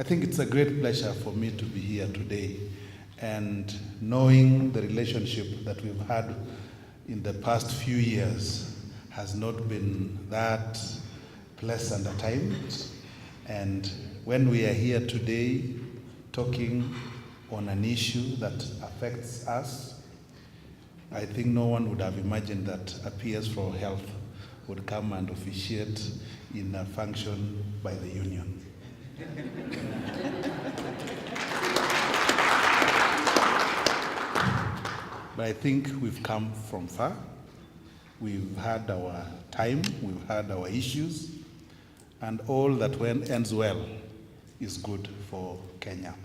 I think it's a great pleasure for me to be here today, and knowing the relationship that we've had in the past few years has not been that pleasant at times. And when we are here today talking on an issue that affects us, I think no one would have imagined that a PS for Health would come and officiate in a function by the union. But I think we've come from far. We've had our time, we've had our issues, and all that when ends well is good for Kenya.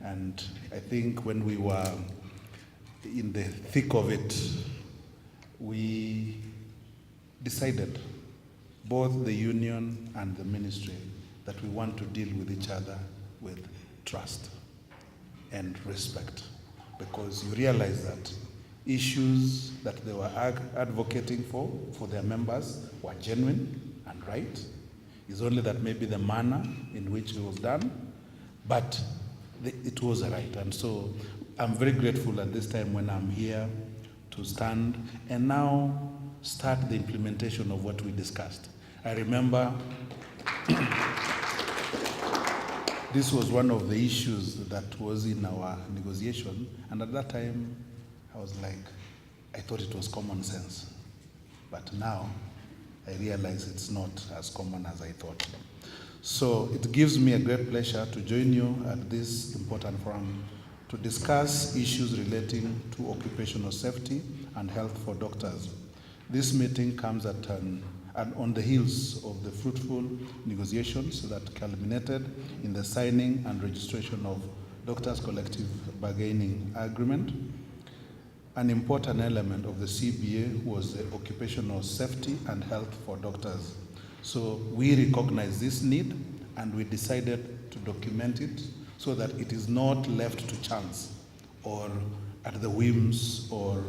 And I think when we were in the thick of it, we decided, both the union and the ministry, that we want to deal with each other with trust and respect, because you realize that issues that they were advocating for their members were genuine and right. It's only that maybe the manner in which it was done, but it was right. And so I'm very grateful at this time when I'm here to stand and now start the implementation of what we discussed. I remember this was one of the issues that was in our negotiation, and at that time I was like, I thought it was common sense, but now I realize it's not as common as I thought. So it gives me a great pleasure to join you at this important forum to discuss issues relating to occupational safety and health for doctors. This meeting comes on the heels of the fruitful negotiations that culminated in the signing and registration of Doctors' Collective Bargaining Agreement. An important element of the CBA was the occupational safety and health for doctors. So we recognize this need and we decided to document it so that it is not left to chance or at the whims or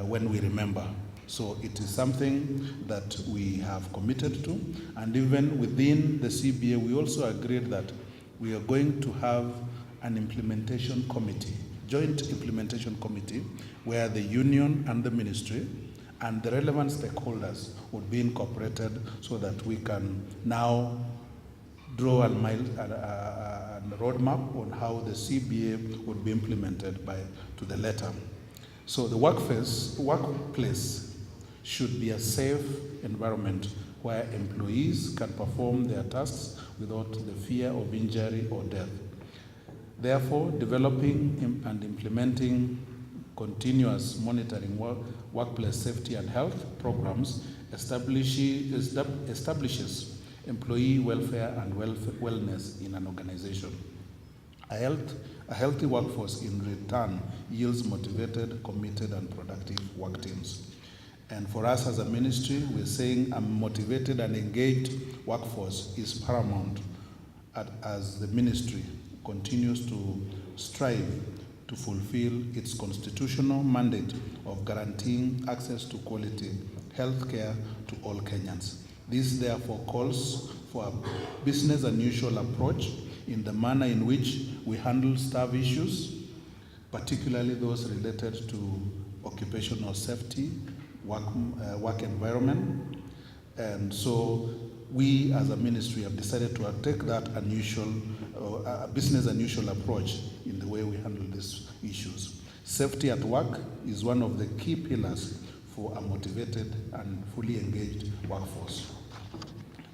when we remember. So it is something that we have committed to, and even within the CBA, we also agreed that we are going to have an implementation committee, joint implementation committee, where the union and the ministry and the relevant stakeholders would be incorporated so that we can now draw a roadmap on how the CBA would be implemented to the letter. So the workplace should be a safe environment where employees can perform their tasks without the fear of injury or death. Therefore, developing and implementing continuous monitoring workplace safety and health programs establishes employee welfare and wellness in an organization. A healthy workforce in return yields motivated, committed, and productive work teams. And for us as a ministry, we're saying a motivated and engaged workforce is paramount as the ministry continues to strive to fulfill its constitutional mandate of guaranteeing access to quality health care to all Kenyans. This therefore calls for a business as usual approach in the manner in which we handle staff issues, particularly those related to occupational safety, work environment. And so we as a ministry have decided to take that business unusual approach in the way we handle these issues. Safety at work is one of the key pillars for a motivated and fully engaged workforce.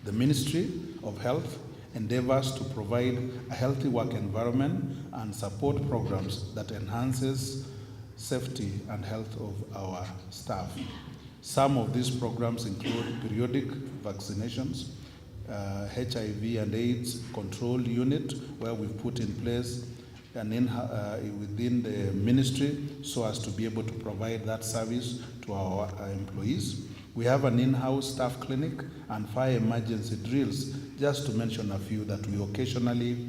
The Ministry of Health endeavors to provide a healthy work environment and support programs that enhances safety and health of our staff. Some of these programs include periodic vaccinations, HIV and AIDS control unit, where we've put in place within the ministry so as to be able to provide that service to our employees. We have an in-house staff clinic and fire emergency drills, just to mention a few that we occasionally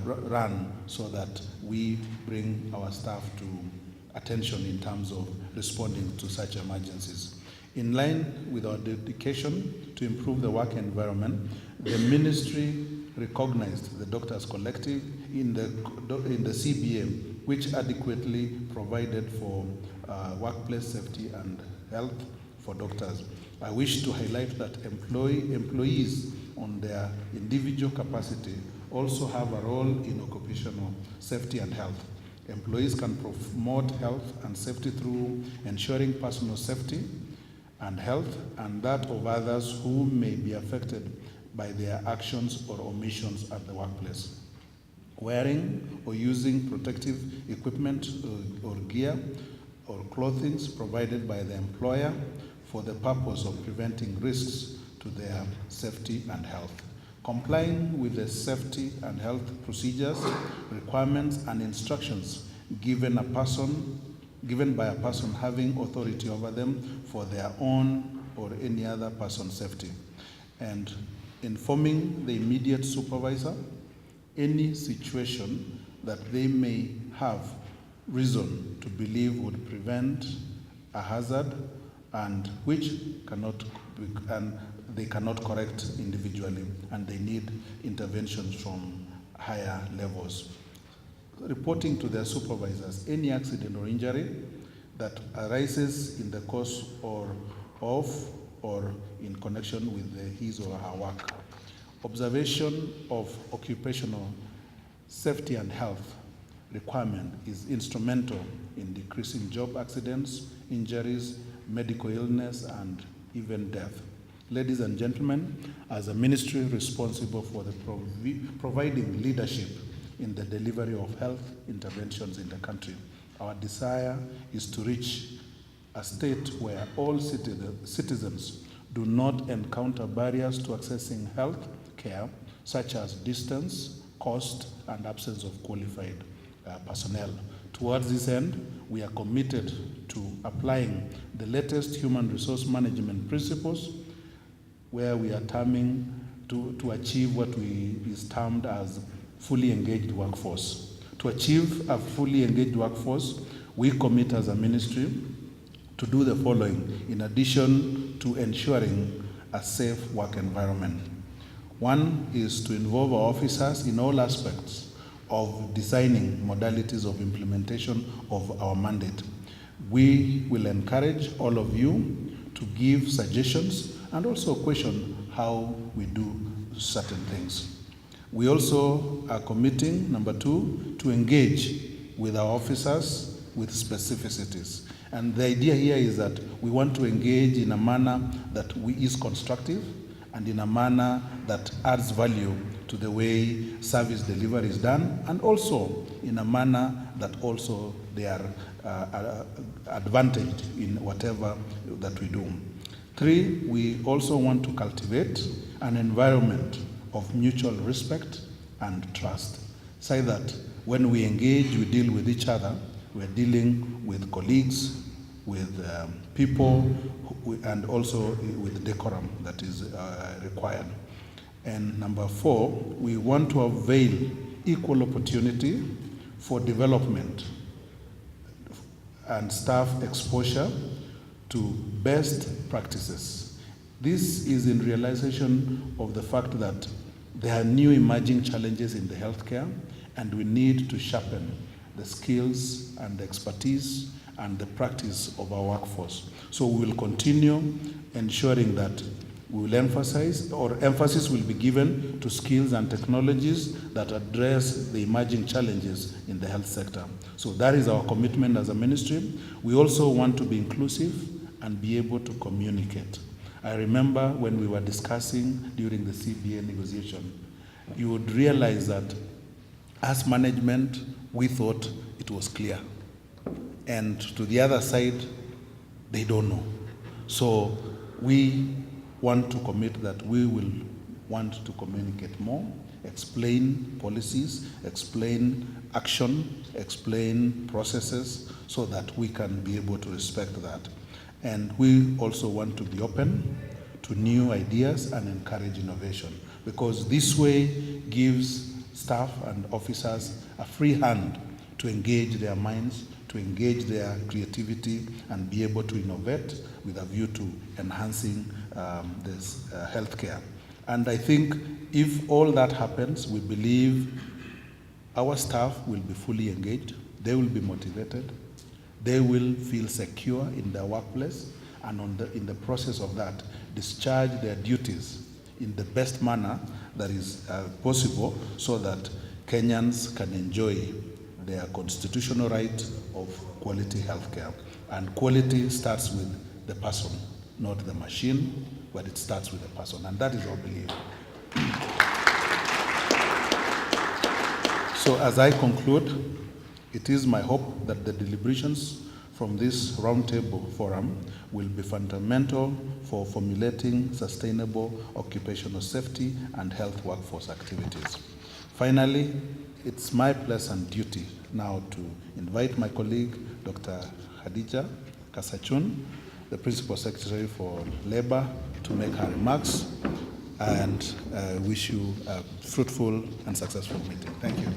run so that we bring our staff to attention in terms of responding to such emergencies. In line with our dedication to improve the work environment, the ministry recognized the doctors collective in the CBA, which adequately provided for workplace safety and health for doctors. I wish to highlight that employees on their individual capacity also have a role in occupational safety and health. Employees can promote health and safety through ensuring personal safety and health and that of others who may be affected by their actions or omissions at the workplace. Wearing or using protective equipment or gear or clothing provided by the employer for the purpose of preventing risks to their safety and health. Complying with the safety and health procedures, requirements, and instructions given by a person having authority over them for their own or any other person's safety. And informing the immediate supervisor any situation that they may have reason to believe would prevent a hazard and which they cannot correct individually, and they need interventions from higher levels. Reporting to their supervisors any accident or injury that arises in the course or in connection with his or her work. Observation of occupational safety and health requirement is instrumental in decreasing job accidents, injuries, medical illness, and even death. Ladies and gentlemen, as a ministry responsible for the providing leadership in the delivery of health interventions in the country, our desire is to reach a state where all citizens do not encounter barriers to accessing health care, such as distance, cost, and absence of qualified personnel. Towards this end, we are committed to applying the latest human resource management principles, where we are terming to achieve what is termed as fully engaged workforce. To achieve a fully engaged workforce, we commit as a ministry to do the following, in addition to ensuring a safe work environment. One is to involve our officers in all aspects of designing modalities of implementation of our mandate. We will encourage all of you to give suggestions and also question how we do certain things. We also are committing, number 2, to engage with our officers with specificities. And the idea here is that we want to engage in a manner that is constructive and in a manner that adds value to the way service delivery is done, and also in a manner that also they are advantaged in whatever that we do. 3, we also want to cultivate an environment of mutual respect and trust, so that when we engage, we deal with each other, we're dealing with colleagues, with people, and also with decorum that is required. And number 4, we want to avail equal opportunity for development and staff exposure to best practices. This is in realization of the fact that there are new emerging challenges in the healthcare, and we need to sharpen the skills and the expertise and the practice of our workforce. So we will continue ensuring that we will emphasis will be given to skills and technologies that address the emerging challenges in the health sector. So that is our commitment as a ministry. We also want to be inclusive and be able to communicate. I remember when we were discussing during the CBA negotiation, you would realize that as management, we thought it was clear. And to the other side, they don't know. So we want to commit that we will want to communicate more, explain policies, explain action, explain processes, so that we can be able to respect that. And we also want to be open to new ideas and encourage innovation, because this way gives staff and officers a free hand to engage their minds, to engage their creativity, and be able to innovate with a view to enhancing this healthcare. And I think if all that happens, we believe our staff will be fully engaged, they will be motivated, they will feel secure in their workplace, and in the process of that, discharge their duties in the best manner that is possible, so that Kenyans can enjoy their constitutional right of quality healthcare. And quality starts with the person, not the machine, but it starts with the person, and that is our belief. So as I conclude, it is my hope that the deliberations from this roundtable forum will be fundamental for formulating sustainable occupational safety and health workforce activities. Finally, it's my place and duty now to invite my colleague, Dr. Khadija Kasachun, the Principal Secretary for Labor, to make her remarks, and wish you a fruitful and successful meeting. Thank you.